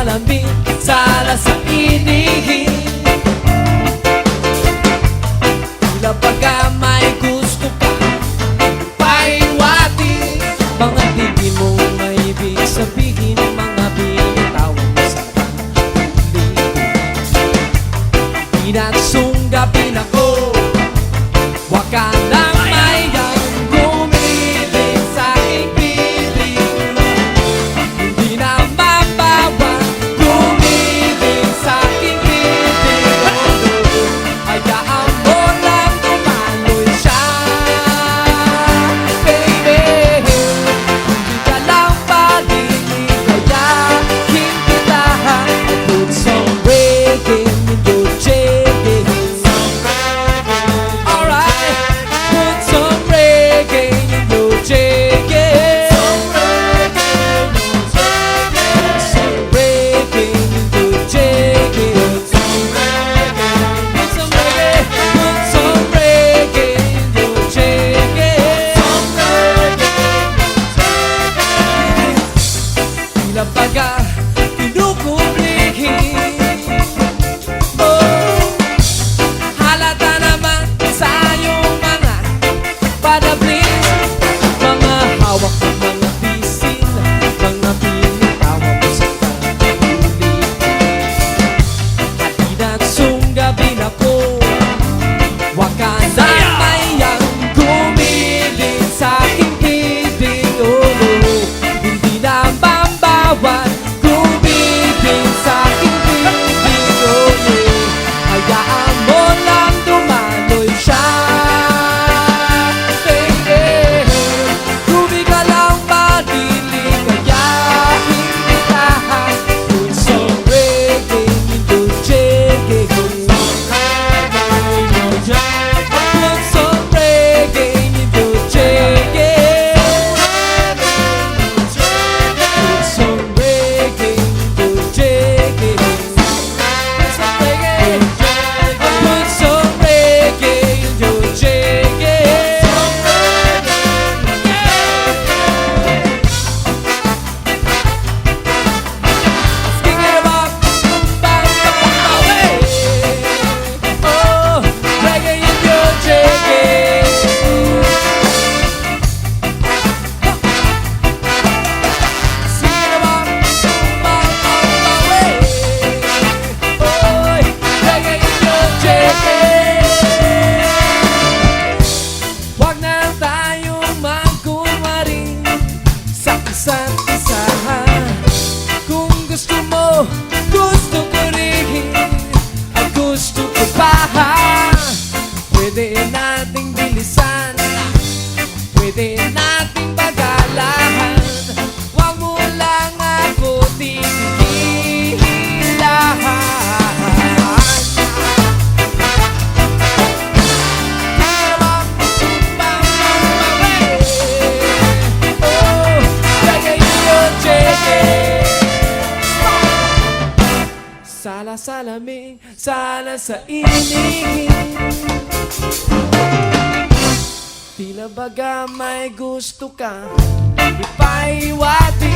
salamin, sala sa inihin. Tila baga may gusto ka paiwati, mga hindi mo maibig sabihin, mga binitawan mo sa huli. Pinagsungapin ako, wag ka nang mayang gumiling sa aking piling. Hindi na mabawa gumiling sa aking piling. Hayaan mo lang dumaloy siya, baby. Hindi ka lang paliligayahin kita. Put some reggae in your jiggy. Alright, put some reggae in your jiggy. Put some reggae in your jiggy. Put some reggae, put some reggae in your jiggy. Tila baga kinukublihin mo, halata naman sa iyong mga padabling, mga hawak ng mga pisil, mga pinitawa mo sa kahuli. Halina't sunggabin ako, wag ka nang mayang gumiling sa aking piling. Hindi na bambawat gumiling sa aking piling. Hayaan mo lang dumaloy siya, baby. Ruby ka lang maliligayahin kita. Put some reggae in your jiggy. Put some reggae in your jiggy. Put some reggae in your jiggy. Put some reggae. Put some reggae in your jiggy. Thinking about way. Oh, reggae in your jiggy. Thinking about way. Oh, reggae in your jiggy. Wag na tayong magkunwari sa isa't isa. Kung gusto mo, gusto ko rin, at gusto ko pa. Pwede nating bilisan, pwede nating bagalan. Wag mo lang ako tigilan. Sala sa lamig, sala sa inihin. Tila baga may gusto ka ipaiwati,